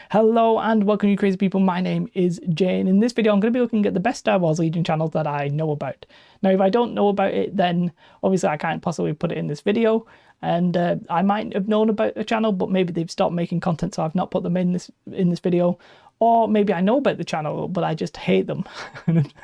Hello and welcome, you crazy people. My name is Jane. In this video, I'm going to be looking at the best Star Wars Legion channels that I know about. Now, if I don't know about it, then obviously I can't possibly put it in this video. And I might have known about a channel, but maybe they've stopped making content, so I've not put them in this video. Or maybe I know about the channel, but I just hate them.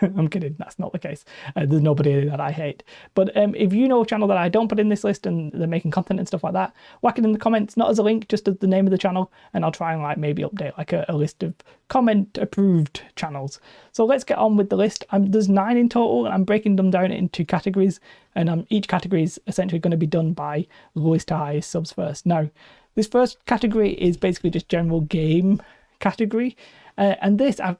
I'm kidding, that's not the case. There's nobody that I hate. But if you know a channel that I don't put in this list and they're making content and stuff like that, whack it in the comments, not as a link, just as the name of the channel, and I'll try and like maybe update like a list of comment approved channels. So let's get on with the list. There's 9 in total, and I'm breaking them down into categories, and each category is essentially going to be done by lowest to highest subs first. Now, this first category is basically just general game category, and this I'm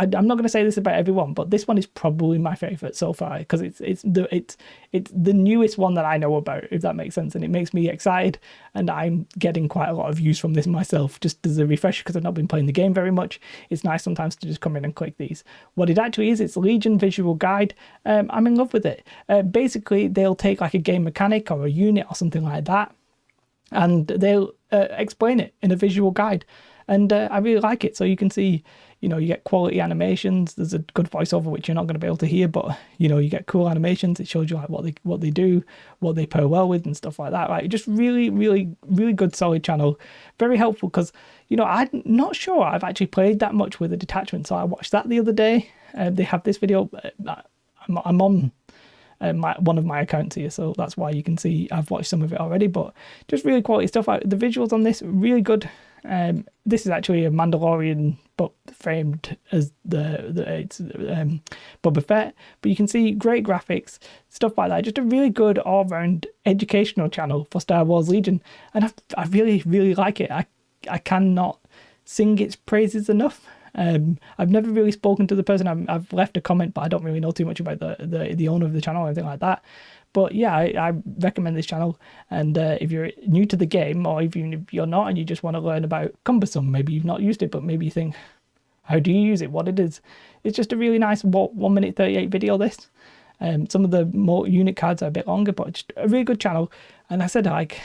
not going to say this about everyone, but this one is probably my favorite so far because it's the newest one that I know about, if that makes sense, and it makes me excited, and I'm getting quite a lot of views from this myself just as a refresher because I've not been playing the game very much. It's nice sometimes to just come in and click these. What it actually is, it's Legion Visual Guide. I'm in love with it. Basically, they'll take like a game mechanic or a unit or something like that, and they'll explain it in a visual guide. And I really like it. So you can see, you get quality animations. There's a good voiceover, which you're not going to be able to hear, but you get cool animations. It shows you like what they do, what they pair well with, and stuff like that. Right, just really, really, really good, solid channel. Very helpful because I'm not sure I've actually played that much with a detachment. So I watched that the other day. They have this video. I'm on one of my accounts here, so that's why you can see I've watched some of it already. But just really quality stuff. The visuals on this really good. This is actually a Mandalorian, but framed as it's Boba Fett. But you can see great graphics, stuff like that. Just a really good all-round educational channel for Star Wars Legion, and I really, really like it. I cannot sing its praises enough. I've never really spoken to the person. I've left a comment, but I don't really know too much about the owner of the channel or anything like that. But yeah, I recommend this channel. And if you're new to the game, or even if you're not and you just want to learn about Cumbersome, maybe you've not used it, but maybe you think, how do you use it, what it is? It's just a really nice 1 minute 38 video, this. Some of the more unit cards are a bit longer, but just a really good channel. And I said, like,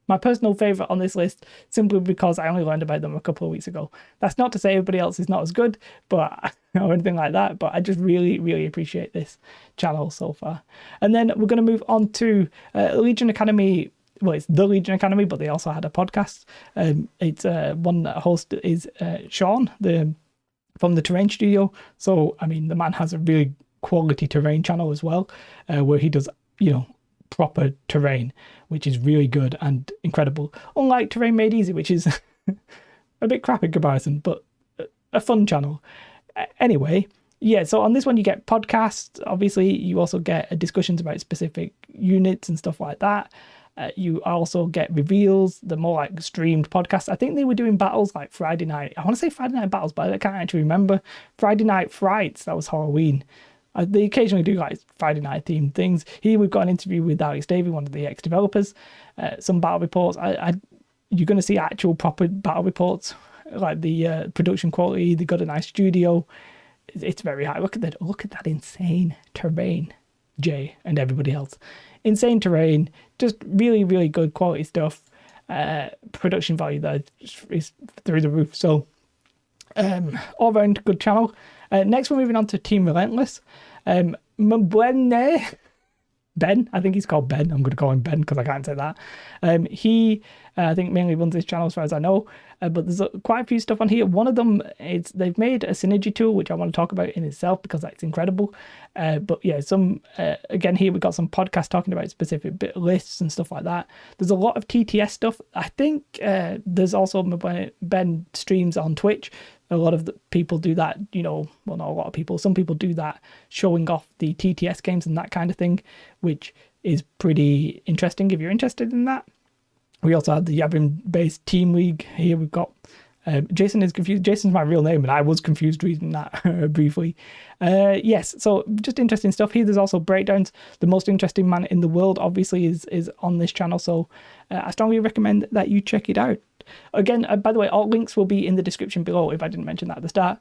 my personal favourite on this list, simply because I only learned about them a couple of weeks ago. That's not to say everybody else is not as good, but or anything like that, but I just really, really appreciate this channel so far. And then we're going to move on to Legion Academy. Well, it's the Legion Academy, but they also had a podcast. It's one that host is Sean, from the Terrain studio. So, I mean, the man has a really quality terrain channel as well, where he does, proper terrain, which is really good and incredible. Unlike Terrain Made Easy, which is a bit crap in comparison, but a fun channel. Anyway, yeah, so on this one you get podcasts. Obviously, you also get discussions about specific units and stuff like that. You also get reveals, the more like streamed podcasts. I think they were doing battles like Friday night. I want to say Friday night battles, but I can't actually remember. Friday night frights, that was Halloween. They occasionally do like Friday night themed things. Here we've got an interview with Alex Davey, one of the ex-developers. Some battle reports. You're going to see actual proper battle reports, like the production quality. They got a nice studio. It's very high. Look at that insane terrain, Jay and everybody else. Insane terrain. Just really, really good quality stuff. Production value that is through the roof. So all round good channel. Next, we're moving on to Team Relentless. Ben, I think he's called Ben. I'm going to call him Ben because I can't say that. He, I think, mainly runs this channel as far as I know. But there's quite a few stuff on here. One of them is they've made a synergy tool, which I want to talk about in itself because that's incredible. But yeah, again, here we've got some podcasts talking about specific bit lists and stuff like that. There's a lot of TTS stuff. I think there's also Ben streams on Twitch. A lot of the people do that, well, not a lot of people. Some people do that, showing off the TTS games and that kind of thing, which is pretty interesting if you're interested in that. We also had the Yavin-based Team League. Here we've got Jason is confused. Jason's my real name, and I was confused reading that briefly. Yes, so just interesting stuff. Here there's also breakdowns. The most interesting man in the world, obviously, is on this channel, so I strongly recommend that you check it out. Again, by the way, all links will be in the description below if I didn't mention that at the start.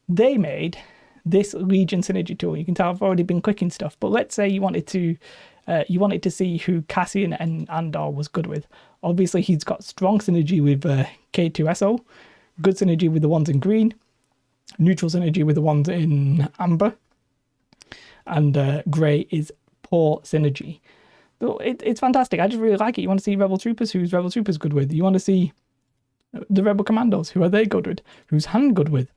They made this Legion synergy tool. You can tell I've already been clicking stuff, but let's say you wanted to see who Cassian and Andor was good with. Obviously, he's got strong synergy with K2SO, good synergy with the ones in green, neutral synergy with the ones in amber, and grey is poor synergy. So it's fantastic. I just really like it. You want to see Rebel Troopers, who's Rebel Troopers good with? You want to see the Rebel Commandos, who are they good with? Who's Han good with?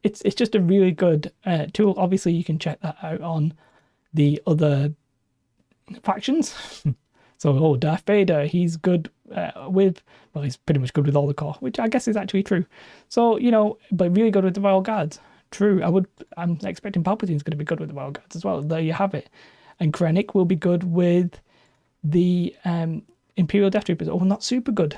It's just a really good tool. Obviously, you can check that out on the other factions. So, Darth Vader, he's good with, well, he's pretty much good with all the core, which I guess is actually true. So, but really good with the Royal Guards. True. I'm expecting Palpatine's going to be good with the Royal Guards as well. There you have it. And Krennic will be good with the Imperial Death Troopers. Oh, not super good.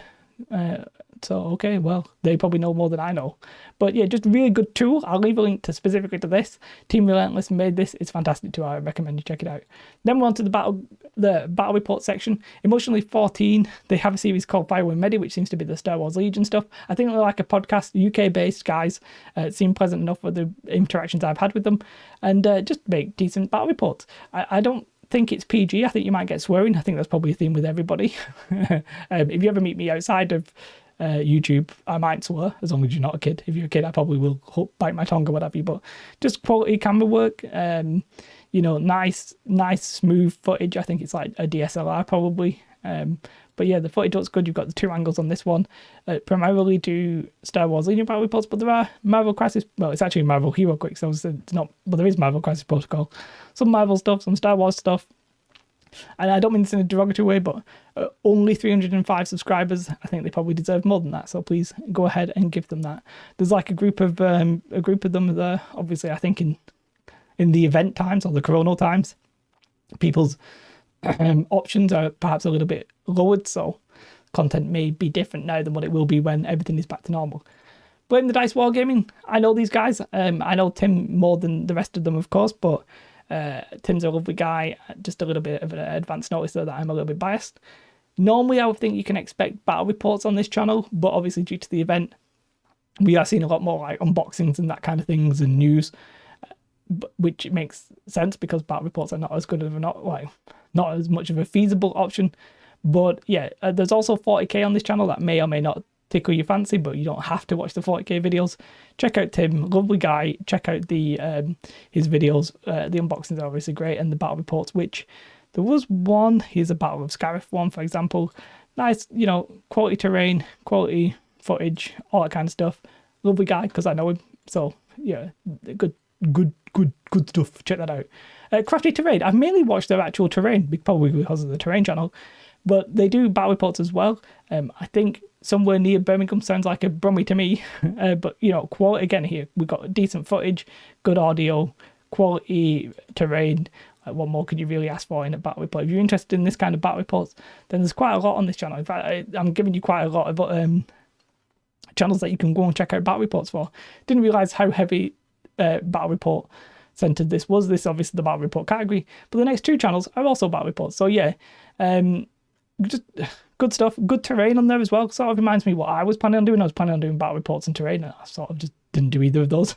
So, okay, well, they probably know more than I know. But yeah, just a really good tool. I'll leave a link specifically to this. Team Relentless made this. It's fantastic too. I recommend you check it out. Then we're on to the battle report section. Emotionally 14, they have a series called Pyromedia, which seems to be the Star Wars Legion stuff. I think they're like a podcast, UK-based guys. Seem pleasant enough with the interactions I've had with them. And just make decent battle reports. I don't think it's PG. I think you might get swearing. I think that's probably a theme with everybody. If you ever meet me outside of YouTube, I might swear, as long as you're not a kid. If you're a kid, I probably will bite my tongue or whatever, but just quality camera work, nice smooth footage. I think it's like a DSLR probably, but yeah, the footage looks good. You've got the 2 angles on this one. Primarily do Star Wars Legion battle reports, but there are Marvel Crisis, well, it's actually Marvel Hero Quick, so it's not, but there is Marvel Crisis Protocol, some Marvel stuff, some Star Wars stuff. And I don't mean this in a derogatory way, but only 305 subscribers. I think they probably deserve more than that. So please go ahead and give them that. There's like a group of them there. Obviously, I think in the event times or the coronal times, people's options are perhaps a little bit lowered. So content may be different now than what it will be when everything is back to normal. Blame the Dice Wargaming. I know these guys. I know Tim more than the rest of them, of course, but Tim's a lovely guy. Just a little bit of an advance notice though that I'm a little bit biased. Normally I would think you can expect battle reports on this channel, but obviously due to the event we are seeing a lot more like unboxings and that kind of things and news, which makes sense because battle reports are not as good of not as much of a feasible option. But yeah, there's also 40k on this channel that may or may not tickle your fancy, but you don't have to watch the 40k videos. Check out Tim, lovely guy. Check out the his videos. The unboxings are obviously great, and the battle reports, which there was one. Here's a Battle of Scarif one, for example. Nice, quality terrain, quality footage, all that kind of stuff. Lovely guy because I know him. So yeah, good stuff. Check that out. Crafty Terrain. I've mainly watched their actual terrain, probably because of the terrain channel, but they do battle reports as well. I think somewhere near Birmingham sounds like a Brummy to me, but quality again here. We've got decent footage, good audio, quality terrain. What more could you really ask for in a battle report? If you're interested in this kind of battle reports, then there's quite a lot on this channel. In fact, I'm giving you quite a lot of channels that you can go and check out battle reports for. Didn't realise how heavy battle report centered this was. This is obviously the battle report category, but the next 2 channels are also battle reports. So yeah, just good stuff, good terrain on there as well. Sort of reminds me what I was planning on doing. I was planning on doing battle reports and terrain, and I sort of just didn't do either of those.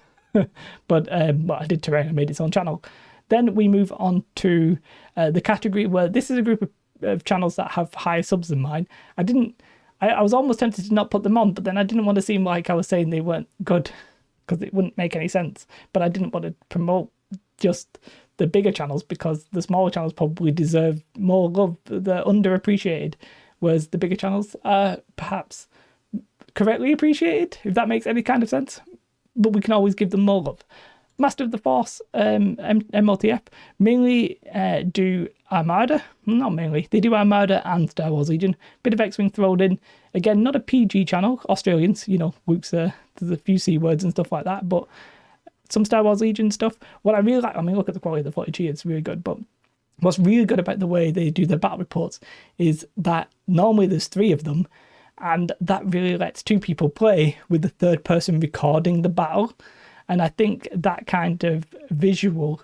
but I did terrain and made its own channel. Then we move on to the category where this is a group of channels that have higher subs than mine. I was almost tempted to not put them on, but then I didn't want to seem like I was saying they weren't good because it wouldn't make any sense. But I didn't want to promote just the bigger channels because the smaller channels probably deserve more love. They're underappreciated, whereas the bigger channels are perhaps correctly appreciated, if that makes any kind of sense. But we can always give them more love. Master of the Force, MLTF, mainly do Armada. Not mainly. They do Armada and Star Wars Legion. Bit of X-Wing thrown in. Again, not a PG channel. Australians, Luke's, there's a few C words and stuff like that, but some Star Wars Legion stuff. What I really like, look at the quality of the footage here, it's really good, but what's really good about the way they do their battle reports is that normally there's 3 of them, and that really lets 2 people play with the third person recording the battle. And I think that kind of visual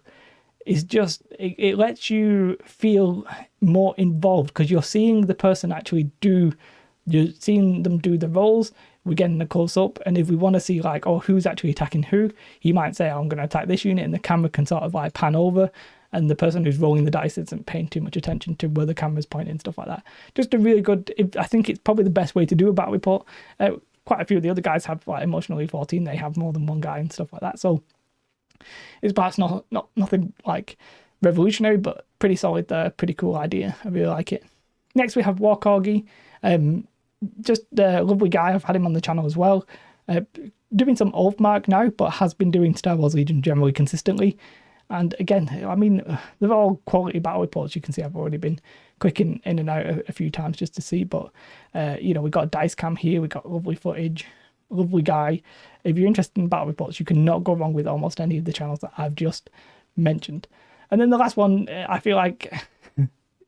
is just, it lets you feel more involved because you're seeing the person actually you're seeing them do the roles. We're getting a close up, and if we want to see who's actually attacking who, he might say, I'm going to attack this unit, and the camera can sort of pan over, and the person who's rolling the dice isn't paying too much attention to where the camera's pointing and stuff like that. Just a really good, I think it's probably the best way to do a battle report. quite a few of the other guys have, like Emotionally 14, they have more than one guy and stuff like that. So it's perhaps not nothing like revolutionary, but pretty solid there, pretty cool idea. I really like it. Next we have Walkorgi, just a lovely guy. I've had him on the channel as well. Doing some Oathmark now, but has been doing Star Wars Legion generally consistently. And again, I mean, they're all quality battle reports. You can see I've already been clicking in and out a few times just to see. But, you know, we got a dice cam here. We got lovely footage, lovely guy. If you're interested in battle reports, you cannot go wrong with almost any of the channels that I've just mentioned. And then the last one, I feel like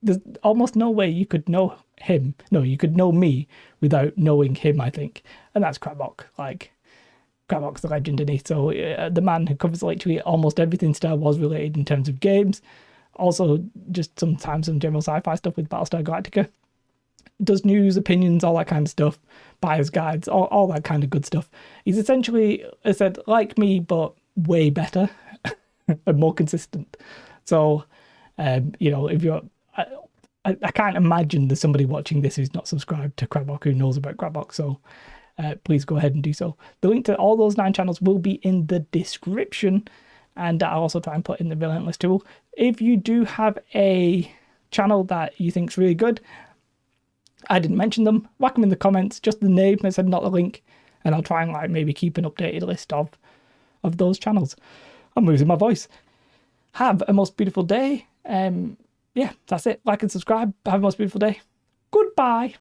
there's almost no way you could know him. No, you could know me without knowing him, I think. And that's Crabok. Like, Crabok's the legend, isn't he? So the man who covers literally almost everything Star Wars related in terms of games. Also, just sometimes some general sci-fi stuff with Battlestar Galactica. Does news, opinions, all that kind of stuff. Buyer's guides, all that kind of good stuff. He's essentially, I said, like me, but way better and more consistent. So, you know, if you're... I can't imagine there's somebody watching this who's not subscribed to Crabok who knows about Crabok, so please go ahead and do so. The link to all those 9 channels will be in the description, and I'll also try and put in the Relentless tool. If you do have a channel that you think's really good, I didn't mention them, whack them in the comments, just the name, I said not the link, and I'll try and like maybe keep an updated list of those channels. I'm losing my voice. Have a most beautiful day. Yeah, that's it. Like and subscribe. Have a most beautiful day. Goodbye.